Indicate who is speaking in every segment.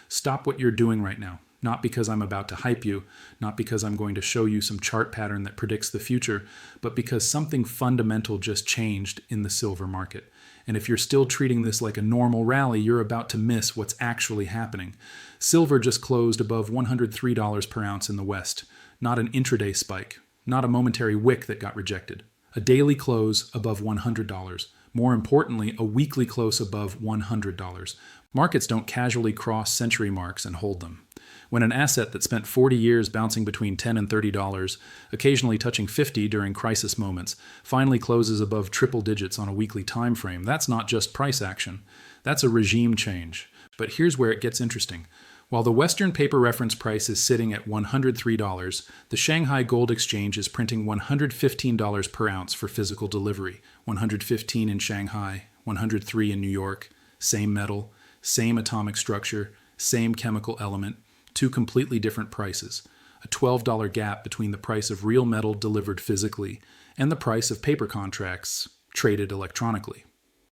Speaker 1: Stop what you're doing right now. Not because I'm about to hype you, not because I'm going to show you some chart pattern that predicts the future, but because something fundamental just changed in the silver market. And if you're still treating this like a normal rally, you're about to miss what's actually happening. Silver just closed above $103 per ounce in the West. Not an intraday spike, not a momentary wick that got rejected. A daily close above $100. More importantly, a weekly close above $100. Markets don't casually cross century marks and hold them. When an asset that spent 40 years bouncing between $10 and $30, occasionally touching $50 during crisis moments, finally closes above triple digits on a weekly time frame, that's not just price action. That's a regime change. But here's where it gets interesting. While the Western paper reference price is sitting at $103, the Shanghai Gold Exchange is printing $115 per ounce for physical delivery. $115 in Shanghai, $103 in New York, same metal, same atomic structure, same chemical element, two completely different prices. A $12 gap between the price of real metal delivered physically and the price of paper contracts traded electronically.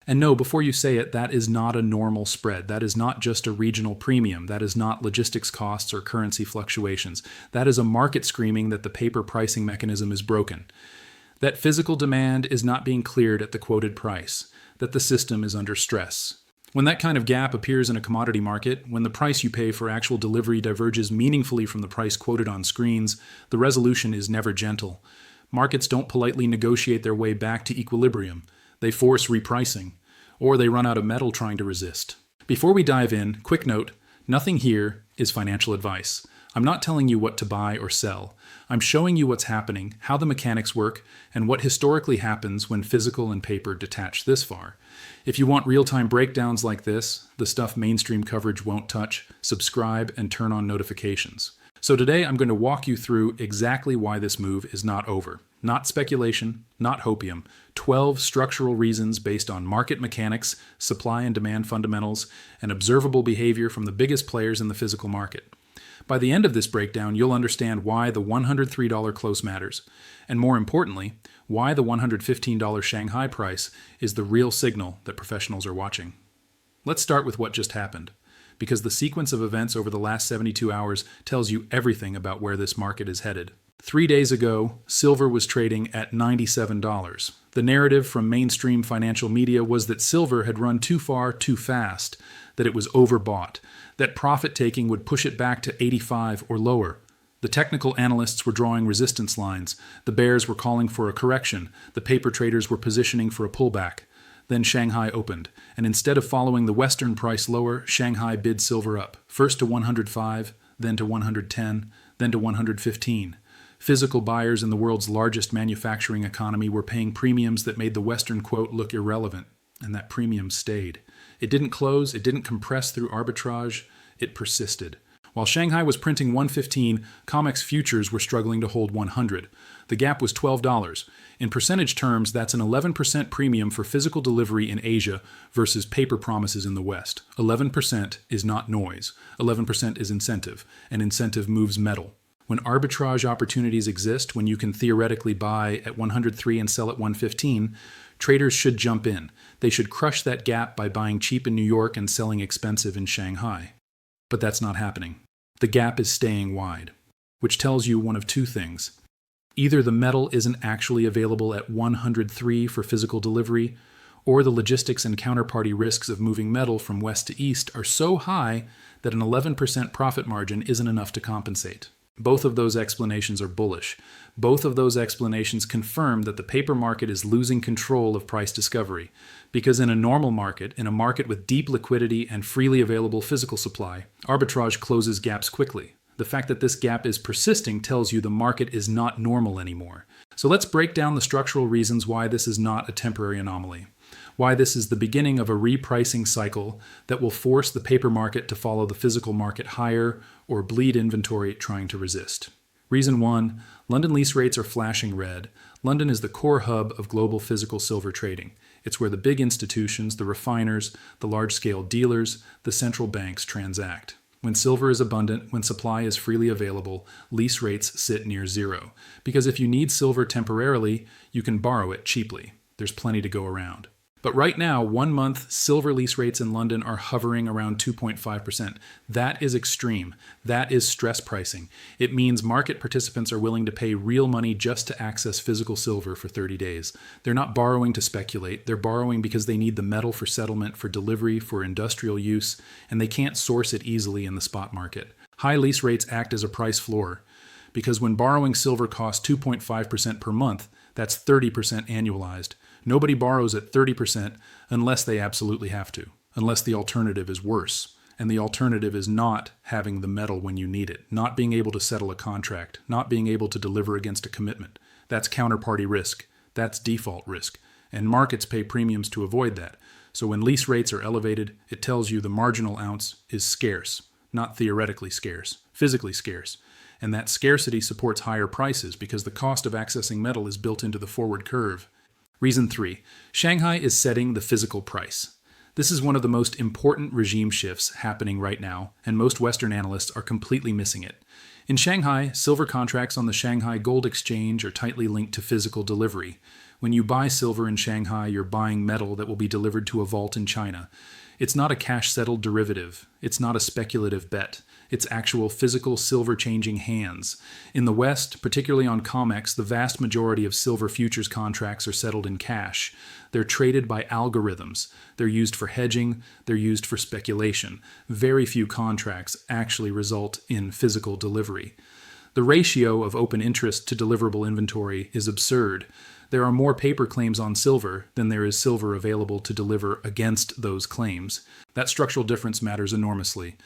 Speaker 1: And no, before you say it, that is not a normal spread. That is not just a regional premium. That is not logistics costs or currency fluctuations. That is a market screaming that the paper pricing mechanism is broken. That physical demand is not being cleared at the quoted price. That the system is under stress. When that kind of gap appears in a commodity market, when the price you pay for actual delivery diverges meaningfully from the price quoted on screens, the resolution is never gentle. Markets don't politely negotiate their way back to equilibrium. They force repricing, or they run out of metal trying to resist. Before we dive in, quick note, nothing here is financial advice. I'm not telling you what to buy or sell. I'm showing you what's happening, how the mechanics work, and what historically happens when physical and paper detach this far. If you want real-time breakdowns like this, the stuff mainstream coverage won't touch, subscribe and turn on notifications. So today I'm going to walk you through exactly why this move is not over. Not speculation, not hopium. 12 structural reasons based on market mechanics, supply and demand fundamentals, and observable behavior from the biggest players in the physical market. By the end of this breakdown, you'll understand why the $103 close matters, and more importantly, why the $115 Shanghai price is the real signal that professionals are watching. Let's start with what just happened, because the sequence of events over the last 72 hours tells you everything about where this market is headed. 3 days ago, silver was trading at $97. The narrative from mainstream financial media was that silver had run too far too fast, that it was overbought, that profit-taking would push it back to 85 or lower. The technical analysts were drawing resistance lines, the bears were calling for a correction, the paper traders were positioning for a pullback. Then Shanghai opened, and instead of following the Western price lower, Shanghai bid silver up, first to 105, then to 110, then to 115. Physical buyers in the world's largest manufacturing economy were paying premiums that made the Western quote look irrelevant, and that premium stayed. It didn't close, it didn't compress through arbitrage, it persisted. While Shanghai was printing 115, COMEX futures were struggling to hold 100. The gap was $12. In percentage terms, that's an 11% premium for physical delivery in Asia versus paper promises in the West. 11% is not noise. 11% is incentive, and incentive moves metal. When arbitrage opportunities exist, when you can theoretically buy at 103 and sell at 115, traders should jump in. They should crush that gap by buying cheap in New York and selling expensive in Shanghai. But that's not happening. The gap is staying wide, which tells you one of two things. Either the metal isn't actually available at 103 for physical delivery, or the logistics and counterparty risks of moving metal from west to east are so high that an 11% profit margin isn't enough to compensate. Both of those explanations are bullish. Both of those explanations confirm that the paper market is losing control of price discovery, because in a normal market, in a market with deep liquidity and freely available physical supply, arbitrage closes gaps quickly. The fact that this gap is persisting tells you the market is not normal anymore. So let's break down the structural reasons why this is not a temporary anomaly. Why this is the beginning of a repricing cycle that will force the paper market to follow the physical market higher or bleed inventory trying to resist. Reason 1, London lease rates are flashing red. London is the core hub of global physical silver trading. It's where the big institutions, the refiners, the large-scale dealers, the central banks transact. When silver is abundant, when supply is freely available, lease rates sit near zero. Because if you need silver temporarily, you can borrow it cheaply. There's plenty to go around. But right now, 1 month silver lease rates in London are hovering around 2.5%. That is extreme. That is stress pricing. It means market participants are willing to pay real money just to access physical silver for 30 days. They're not borrowing to speculate. They're borrowing because they need the metal for settlement, for delivery, for industrial use, and they can't source it easily in the spot market. High lease rates act as a price floor, because when borrowing silver costs 2.5% per month, that's 30% annualized. Nobody borrows at 30% unless they absolutely have to, unless the alternative is worse. And the alternative is not having the metal when you need it, not being able to settle a contract, not being able to deliver against a commitment. That's counterparty risk. That's default risk. And markets pay premiums to avoid that. So when lease rates are elevated, it tells you the marginal ounce is scarce, not theoretically scarce, physically scarce. And that scarcity supports higher prices because the cost of accessing metal is built into the forward curve. Reason 3. Shanghai is setting the physical price. This is one of the most important regime shifts happening right now, and most Western analysts are completely missing it. In Shanghai, silver contracts on the Shanghai Gold Exchange are tightly linked to physical delivery. When you buy silver in Shanghai, you're buying metal that will be delivered to a vault in China. It's not a cash-settled derivative. It's not a speculative bet. It's actual physical silver changing hands. In the West, particularly on COMEX, the vast majority of silver futures contracts are settled in cash. They're traded by algorithms. They're used for hedging. They're used for speculation. Very few contracts actually result in physical delivery. The ratio of open interest to deliverable inventory is absurd. There are more paper claims on silver than there is silver available to deliver against those claims. That structural difference matters enormously.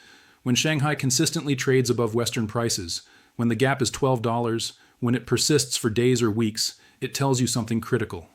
Speaker 1: When Shanghai consistently trades above Western prices, when the gap is $12, when it persists for days or weeks, it tells you something critical.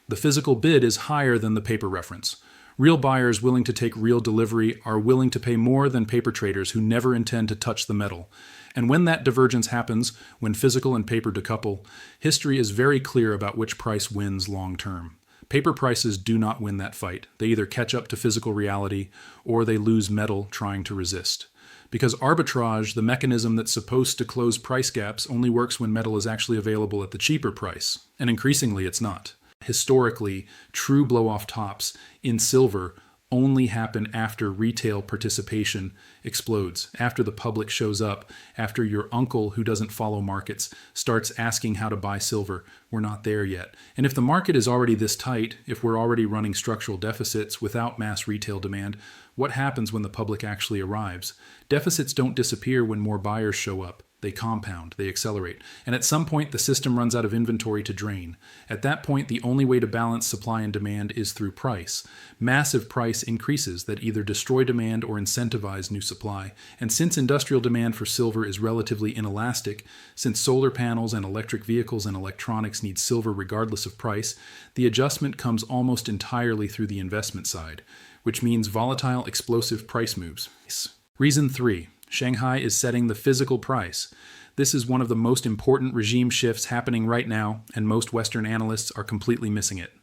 Speaker 1: The physical bid is higher than the paper reference. Real buyers willing to take real delivery are willing to pay more than paper traders who never intend to touch the metal. And when that divergence happens, when physical and paper decouple, history is very clear about which price wins long term. Paper prices do not win that fight. They either catch up to physical reality or they lose metal trying to resist. Because arbitrage, the mechanism that's supposed to close price gaps, only works when metal is actually available at the cheaper price. And increasingly, it's not. Historically, true blow-off tops in silver only happen after retail participation explodes, after the public shows up, after your uncle who doesn't follow markets starts asking how to buy silver. We're not there yet. And if the market is already this tight, if we're already running structural deficits without mass retail demand, what happens when the public actually arrives? Deficits don't disappear when more buyers show up. They compound, they accelerate. And at some point, the system runs out of inventory to drain. At that point, the only way to balance supply and demand is through price. Massive price increases that either destroy demand or incentivize new supply. And since industrial demand for silver is relatively inelastic, since solar panels and electric vehicles and electronics need silver regardless of price, the adjustment comes almost entirely through the investment side, which means volatile, explosive price moves. Reason 3. Shanghai is setting the physical price. This is one of the most important regime shifts happening right now, and most Western analysts are completely missing it.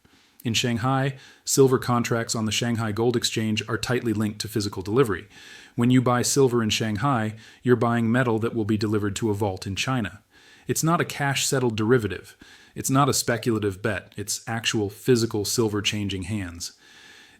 Speaker 1: In Shanghai, silver contracts on the Shanghai Gold Exchange are tightly linked to physical delivery. When you buy silver in Shanghai, you're buying metal that will be delivered to a vault in China. It's not a cash-settled derivative. It's not a speculative bet. It's actual physical silver changing hands.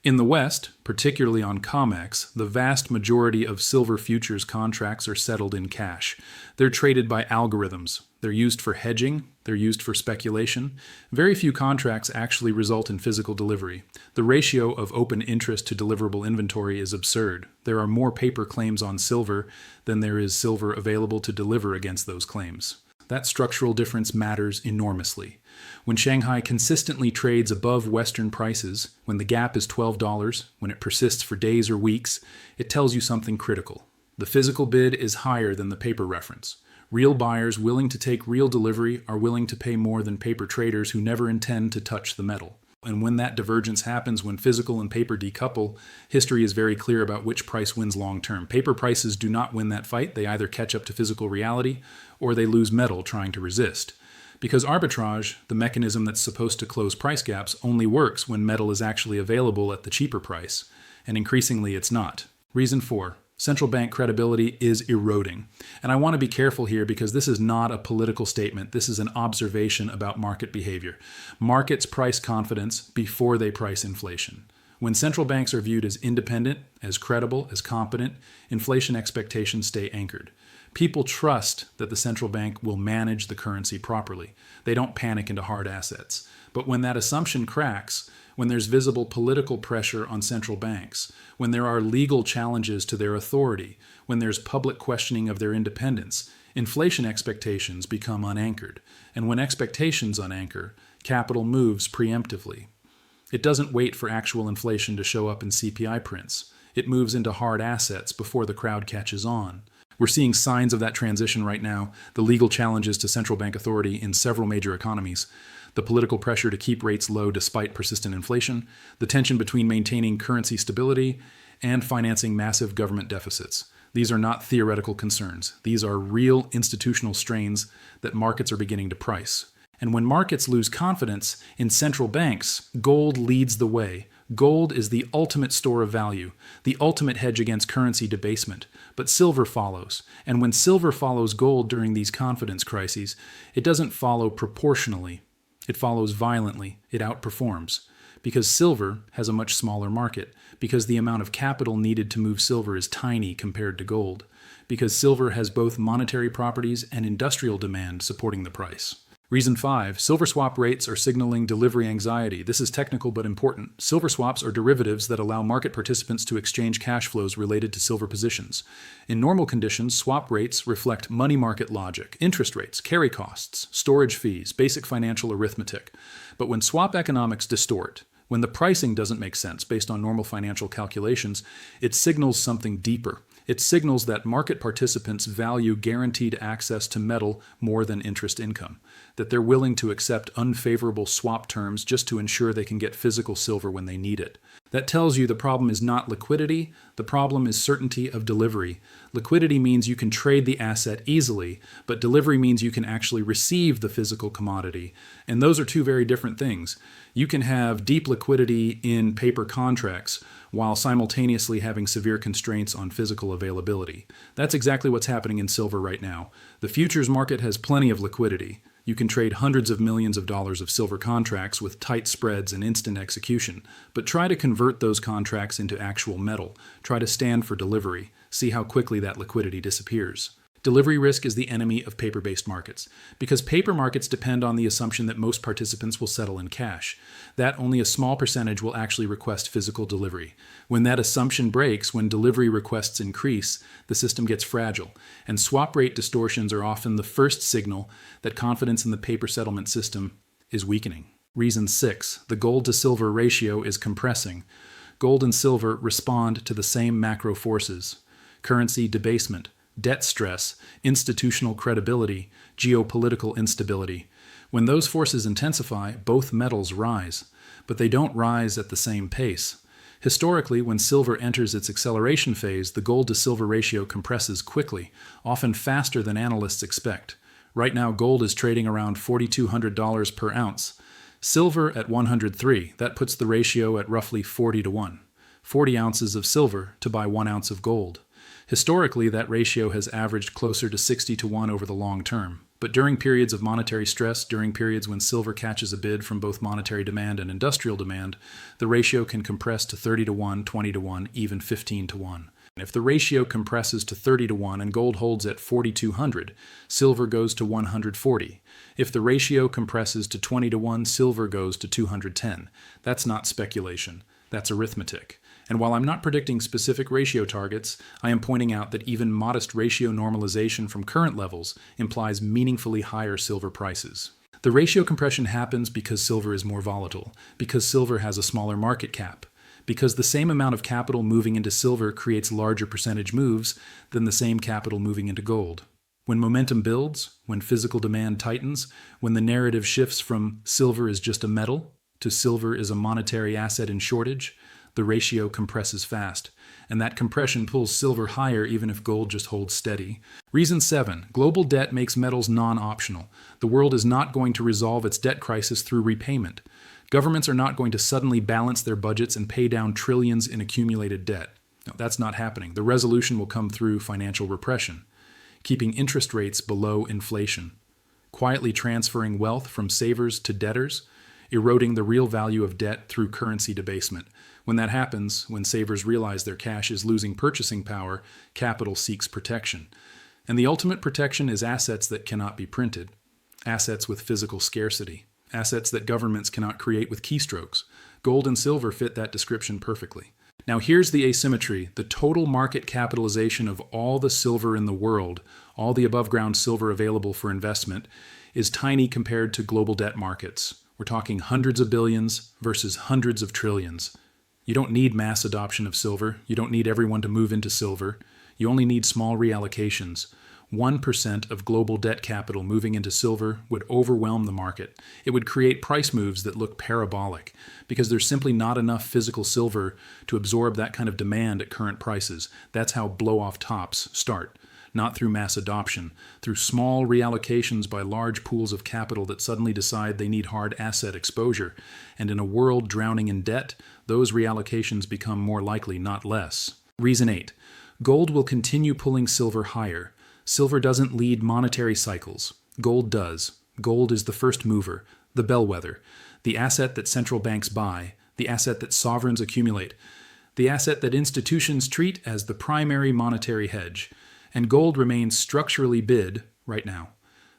Speaker 1: In the West, particularly on COMEX, the vast majority of silver futures contracts are settled in cash. They're traded by algorithms. They're used for hedging. They're used for speculation. Very few contracts actually result in physical delivery. The ratio of open interest to deliverable inventory is absurd. There are more paper claims on silver than there is silver available to deliver against those claims. That structural difference matters enormously. When Shanghai consistently trades above Western prices, when the gap is $12, when it persists for days or weeks, it tells you something critical. The physical bid is higher than the paper reference. Real buyers willing to take real delivery are willing to pay more than paper traders who never intend to touch the metal. And when that divergence happens, when physical and paper decouple, history is very clear about which price wins long term. Paper prices do not win that fight. They either catch up to physical reality or they lose metal trying to resist. Because arbitrage, the mechanism that's supposed to close price gaps, only works when metal is actually available at the cheaper price. And increasingly it's not. Reason 4. Central bank credibility is eroding. And I want to be careful here because this is not a political statement. This is an observation about market behavior. Markets price confidence before they price inflation. When central banks are viewed as independent, as credible, as competent, inflation expectations stay anchored. People trust that the central bank will manage the currency properly. They don't panic into hard assets. But when that assumption cracks, when there's visible political pressure on central banks, when there are legal challenges to their authority, when there's public questioning of their independence, inflation expectations become unanchored. And when expectations unanchor, capital moves preemptively. It doesn't wait for actual inflation to show up in CPI prints. It moves into hard assets before the crowd catches on. We're seeing signs of that transition right now, the legal challenges to central bank authority in several major economies, the political pressure to keep rates low despite persistent inflation, the tension between maintaining currency stability and financing massive government deficits. These are not theoretical concerns. These are real institutional strains that markets are beginning to price. And when markets lose confidence in central banks, gold leads the way. Gold is the ultimate store of value, the ultimate hedge against currency debasement. But silver follows. And when silver follows gold during these confidence crises, it doesn't follow proportionally. It follows violently. It outperforms. Because silver has a much smaller market. Because the amount of capital needed to move silver is tiny compared to gold. Because silver has both monetary properties and industrial demand supporting the price. Reason 5, silver swap rates are signaling delivery anxiety. This is technical but important. Silver swaps are derivatives that allow market participants to exchange cash flows related to silver positions. In normal conditions, swap rates reflect money market logic, interest rates, carry costs, storage fees, basic financial arithmetic. But when swap economics distort, when the pricing doesn't make sense based on normal financial calculations, it signals something deeper. It signals that market participants value guaranteed access to metal more than interest income, that they're willing to accept unfavorable swap terms just to ensure they can get physical silver when they need it. That tells you the problem is not liquidity, the problem is certainty of delivery. Liquidity means you can trade the asset easily, but delivery means you can actually receive the physical commodity. And those are two very different things. You can have deep liquidity in paper contracts while simultaneously having severe constraints on physical availability. That's exactly what's happening in silver right now. The futures market has plenty of liquidity. You can trade hundreds of millions of dollars of silver contracts with tight spreads and instant execution, but try to convert those contracts into actual metal. Try to stand for delivery. See how quickly that liquidity disappears. Delivery risk is the enemy of paper-based markets, because paper markets depend on the assumption that most participants will settle in cash, that only a small percentage will actually request physical delivery. When that assumption breaks, when delivery requests increase, the system gets fragile, and swap rate distortions are often the first signal that confidence in the paper settlement system is weakening. Reason 6, the gold to silver ratio is compressing. Gold and silver respond to the same macro forces: currency debasement, debt stress, institutional credibility, geopolitical instability. When those forces intensify, both metals rise, but they don't rise at the same pace. Historically, when silver enters its acceleration phase, the gold-to-silver ratio compresses quickly, often faster than analysts expect. Right now, gold is trading around $4,200 per ounce. Silver at 103, that puts the ratio at roughly 40 to 1. 40 ounces of silver to buy 1 ounce of gold. Historically, that ratio has averaged closer to 60 to 1 over the long term. But during periods of monetary stress, during periods when silver catches a bid from both monetary demand and industrial demand, the ratio can compress to 30 to 1, 20 to 1, even 15 to 1. If the ratio compresses to 30 to 1 and gold holds at 4,200, silver goes to 140. If the ratio compresses to 20 to 1, silver goes to 210. That's not speculation. That's arithmetic. And while I'm not predicting specific ratio targets, I am pointing out that even modest ratio normalization from current levels implies meaningfully higher silver prices. The ratio compression happens because silver is more volatile, because silver has a smaller market cap, because the same amount of capital moving into silver creates larger percentage moves than the same capital moving into gold. When momentum builds, when physical demand tightens, when the narrative shifts from silver is just a metal to silver is a monetary asset in shortage, the ratio compresses fast, and that compression pulls silver higher even if gold just holds steady. Reason 7, global debt makes metals non-optional. The world is not going to resolve its debt crisis through repayment. Governments are not going to suddenly balance their budgets and pay down trillions in accumulated debt. No, that's not happening. The resolution will come through financial repression, keeping interest rates below inflation, quietly transferring wealth from savers to debtors, eroding the real value of debt through currency debasement. When that happens, when savers realize their cash is losing purchasing power, capital seeks protection. And the ultimate protection is assets that cannot be printed, assets with physical scarcity, assets that governments cannot create with keystrokes. Gold and silver fit that description perfectly. Now here's the asymmetry. The total market capitalization of all the silver in the world, all the above-ground silver available for investment, is tiny compared to global debt markets. We're talking hundreds of billions versus hundreds of trillions. You don't need mass adoption of silver. You don't need everyone to move into silver. You only need small reallocations. 1% of global debt capital moving into silver would overwhelm the market. It would create price moves that look parabolic because there's simply not enough physical silver to absorb that kind of demand at current prices. That's how blow-off tops start. Not through mass adoption, through small reallocations by large pools of capital that suddenly decide they need hard asset exposure. And in a world drowning in debt, those reallocations become more likely, not less. Reason 8. Gold will continue pulling silver higher. Silver doesn't lead monetary cycles. Gold does. Gold is the first mover, the bellwether, the asset that central banks buy, the asset that sovereigns accumulate, the asset that institutions treat as the primary monetary hedge. And gold remains structurally bid right now.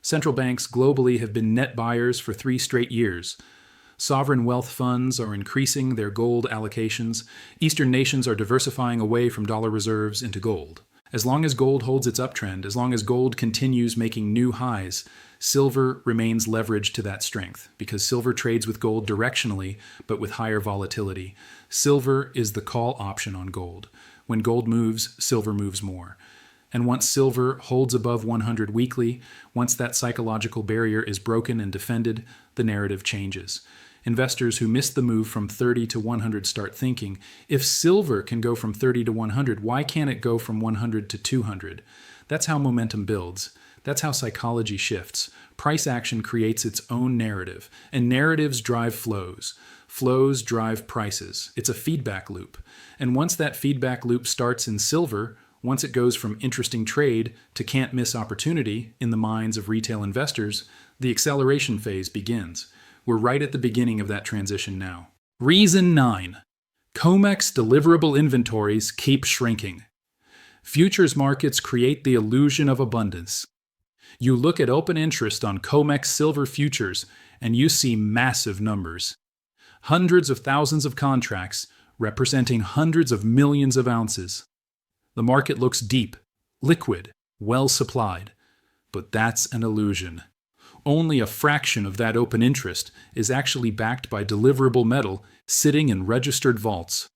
Speaker 1: Central banks globally have been net buyers for 3 straight years. Sovereign wealth funds are increasing their gold allocations. Eastern nations are diversifying away from dollar reserves into gold. As long as gold holds its uptrend, as long as gold continues making new highs, silver remains leveraged to that strength because silver trades with gold directionally but with higher volatility. Silver is the call option on gold. When gold moves, silver moves more. And once silver holds above 100 weekly, once that psychological barrier is broken and defended, the narrative changes. Investors who miss the move from 30 to 100 start thinking, if silver can go from 30 to 100, why can't it go from 100 to 200? That's how momentum builds. That's how psychology shifts. Price action creates its own narrative, and narratives drive flows. Flows drive prices. It's a feedback loop. And once that feedback loop starts in silver, once it goes from interesting trade to can't miss opportunity in the minds of retail investors, the acceleration phase begins. We're right at the beginning of that transition now. Reason 9. COMEX deliverable inventories keep shrinking. Futures markets create the illusion of abundance. You look at open interest on COMEX silver futures and you see massive numbers. Hundreds of thousands of contracts representing hundreds of millions of ounces. The market looks deep, liquid, well supplied. But that's an illusion. Only a fraction of that open interest is actually backed by deliverable metal sitting in registered vaults.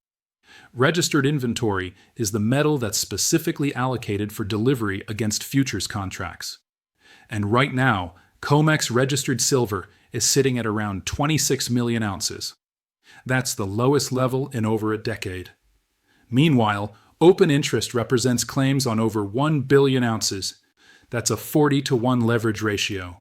Speaker 1: Registered inventory is the metal that's specifically allocated for delivery against futures contracts. And right now, COMEX registered silver is sitting at around 26 million ounces. That's the lowest level in over a decade. Meanwhile, open interest represents claims on over 1 billion ounces. That's a 40-to-1 leverage ratio.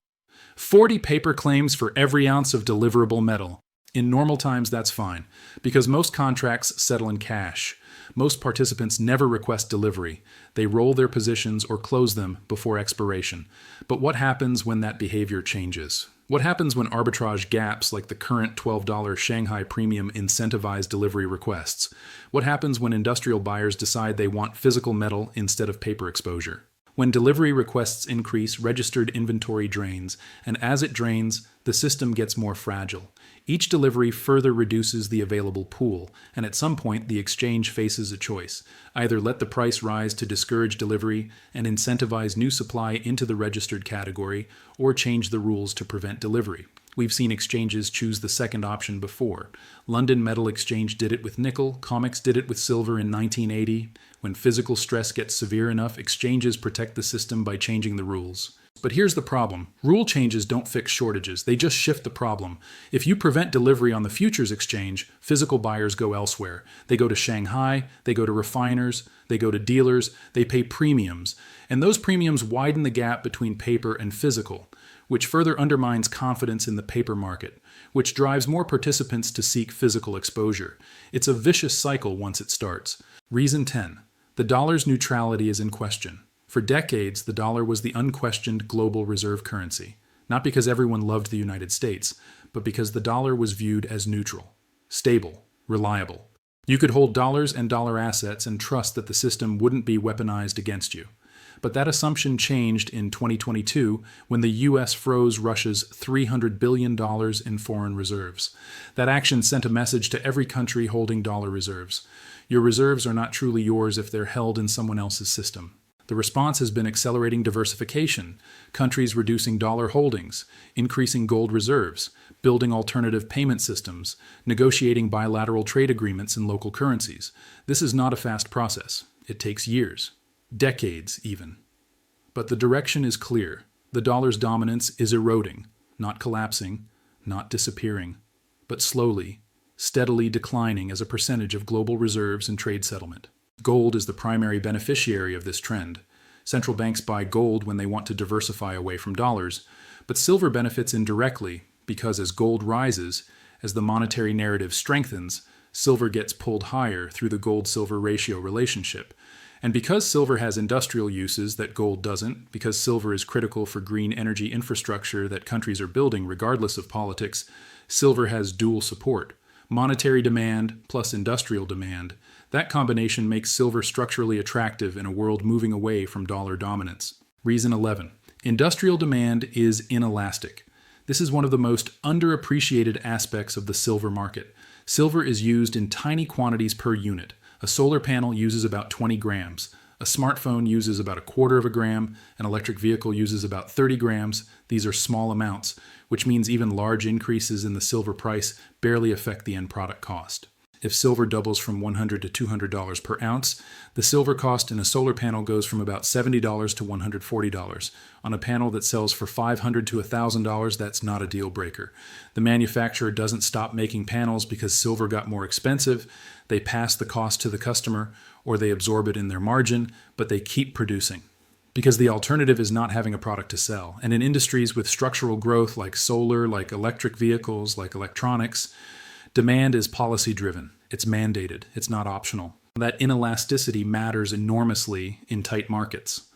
Speaker 1: 40 paper claims for every ounce of deliverable metal. In normal times, that's fine, because most contracts settle in cash. Most participants never request delivery. They roll their positions or close them before expiration. But what happens when that behavior changes? What happens when arbitrage gaps like the current $12 Shanghai Premium incentivize delivery requests? What happens when industrial buyers decide they want physical metal instead of paper exposure? When delivery requests increase, registered inventory drains, and as it drains, the system gets more fragile. Each delivery further reduces the available pool, and at some point the exchange faces a choice. Either let the price rise to discourage delivery and incentivize new supply into the registered category, or change the rules to prevent delivery. We've seen exchanges choose the second option before. London Metal Exchange did it with nickel, COMEX did it with silver in 1980. When physical stress gets severe enough, exchanges protect the system by changing the rules. But here's the problem. Rule changes don't fix shortages, they just shift the problem. If you prevent delivery on the futures exchange, physical buyers go elsewhere. They go to Shanghai, they go to refiners, they go to dealers, they pay premiums. And those premiums widen the gap between paper and physical, which further undermines confidence in the paper market, which drives more participants to seek physical exposure. It's a vicious cycle once it starts. Reason 10. The dollar's neutrality is in question. For decades, the dollar was the unquestioned global reserve currency, not because everyone loved the United States, but because the dollar was viewed as neutral, stable, reliable. You could hold dollars and dollar assets and trust that the system wouldn't be weaponized against you. But that assumption changed in 2022 when the U.S. froze Russia's $300 billion in foreign reserves. That action sent a message to every country holding dollar reserves. Your reserves are not truly yours if they're held in someone else's system. The response has been accelerating diversification, countries reducing dollar holdings, increasing gold reserves, building alternative payment systems, negotiating bilateral trade agreements in local currencies. This is not a fast process. It takes years, decades even. But the direction is clear. The dollar's dominance is eroding, not collapsing, not disappearing, but slowly, steadily declining as a percentage of global reserves and trade settlement. Gold is the primary beneficiary of this trend. Central banks buy gold when they want to diversify away from dollars, but silver benefits indirectly because as gold rises, as the monetary narrative strengthens, silver gets pulled higher through the gold-silver ratio relationship. And because silver has industrial uses that gold doesn't, because silver is critical for green energy infrastructure that countries are building regardless of politics, silver has dual support. Monetary demand plus industrial demand. That combination makes silver structurally attractive in a world moving away from dollar dominance. Reason 11. Industrial demand is inelastic. This is one of the most underappreciated aspects of the silver market. Silver is used in tiny quantities per unit. A solar panel uses about 20 grams. A smartphone uses about a quarter of a gram. An electric vehicle uses about 30 grams. These are small amounts, which means even large increases in the silver price barely affect the end product cost. If silver doubles from $100 to $200 per ounce, the silver cost in a solar panel goes from about $70 to $140. On a panel that sells for $500 to $1,000, that's not a deal breaker. The manufacturer doesn't stop making panels because silver got more expensive. They pass the cost to the customer, or they absorb it in their margin, but they keep producing. Because the alternative is not having a product to sell. And in industries with structural growth like solar, like electric vehicles, like electronics, demand is policy-driven. It's mandated. It's not optional. That inelasticity matters enormously in tight markets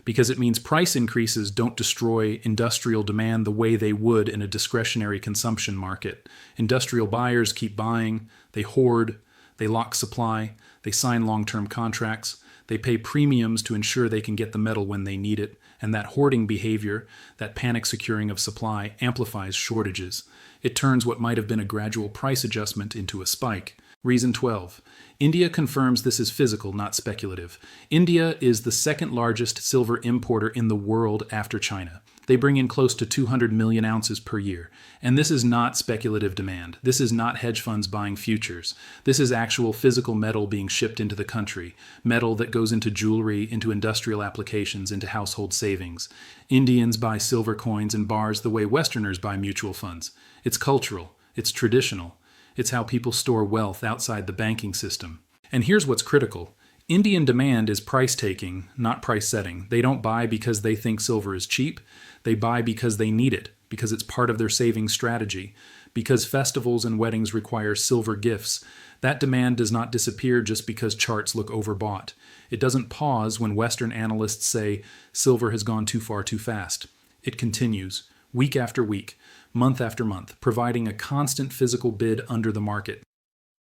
Speaker 1: because it means price increases don't destroy industrial demand the way they would in a discretionary consumption market. Industrial buyers keep buying, they hoard, they lock supply, they sign long-term contracts, they pay premiums to ensure they can get the metal when they need it, and that hoarding behavior, that panic securing of supply, amplifies shortages. It turns what might have been a gradual price adjustment into a spike. Reason 12. India confirms this is physical, not speculative. India is the second largest silver importer in the world after China. They bring in close to 200 million ounces per year. And this is not speculative demand. This is not hedge funds buying futures. This is actual physical metal being shipped into the country. Metal that goes into jewelry, into industrial applications, into household savings. Indians buy silver coins and bars the way Westerners buy mutual funds. It's cultural. It's traditional. It's how people store wealth outside the banking system. And here's what's critical. Indian demand is price-taking, not price-setting. They don't buy because they think silver is cheap. They buy because they need it, because it's part of their savings strategy, because festivals and weddings require silver gifts. That demand does not disappear just because charts look overbought. It doesn't pause when Western analysts say silver has gone too far too fast. It continues, week after week, month after month, providing a constant physical bid under the market.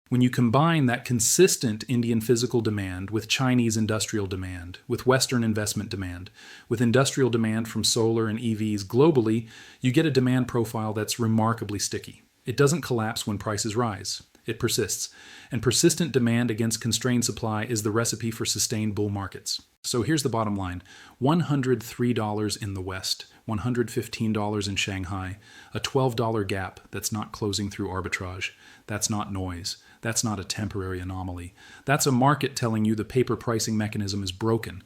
Speaker 1: When you combine that consistent Indian physical demand with Chinese industrial demand, with Western investment demand, with industrial demand from solar and EVs globally, you get a demand profile that's remarkably sticky. It doesn't collapse when prices rise. It persists. And persistent demand against constrained supply is the recipe for sustained bull markets. So here's the bottom line. $103 in the West, $115 in Shanghai, a $12 gap that's not closing through arbitrage. That's not noise. That's not a temporary anomaly. That's a market telling you the paper pricing mechanism is broken,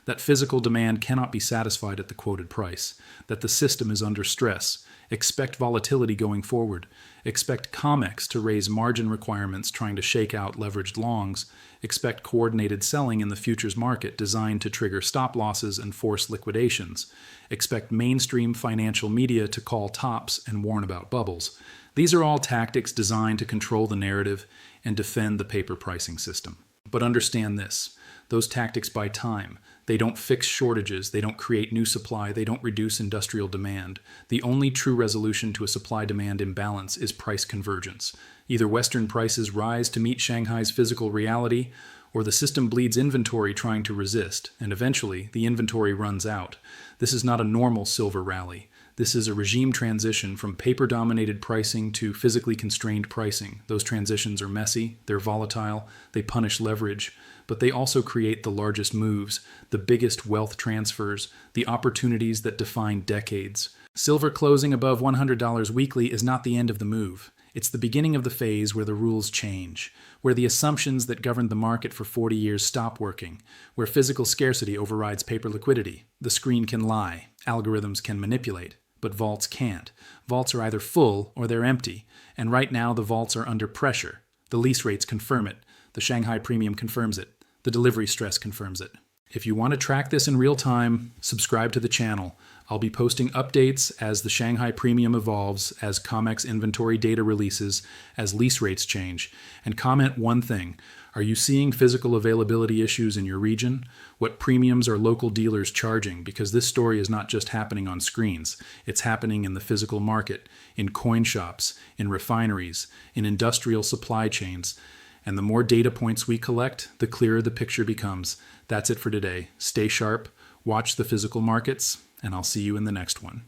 Speaker 1: that physical demand cannot be satisfied at the quoted price, that the system is under stress. Expect volatility going forward. Expect COMEX to raise margin requirements trying to shake out leveraged longs. Expect coordinated selling in the futures market designed to trigger stop losses and force liquidations. Expect mainstream financial media to call tops and warn about bubbles. These are all tactics designed to control the narrative and defend the paper pricing system. But understand this. Those tactics buy time. They don't fix shortages. They don't create new supply. They don't reduce industrial demand. The only true resolution to a supply-demand imbalance is price convergence. Either Western prices rise to meet Shanghai's physical reality, or the system bleeds inventory trying to resist, and eventually the inventory runs out. This is not a normal silver rally. This is a regime transition from paper-dominated pricing to physically constrained pricing. Those transitions are messy, they're volatile, they punish leverage, but they also create the largest moves, the biggest wealth transfers, the opportunities that define decades. Silver closing above $100 weekly is not the end of the move. It's the beginning of the phase where the rules change, where the assumptions that governed the market for 40 years stop working, where physical scarcity overrides paper liquidity. The screen can lie, algorithms can manipulate, but vaults can't. Vaults are either full or they're empty, and right now the vaults are under pressure. The lease rates confirm it. The Shanghai Premium confirms it. The delivery stress confirms it. If you want to track this in real time, subscribe to the channel. I'll be posting updates as the Shanghai Premium evolves, as COMEX inventory data releases, as lease rates change. And comment one thing. Are you seeing physical availability issues in your region? What premiums are local dealers charging? Because this story is not just happening on screens. It's happening in the physical market, in coin shops, in refineries, in industrial supply chains. And the more data points we collect, the clearer the picture becomes. That's it for today. Stay sharp, watch the physical markets, and I'll see you in the next one.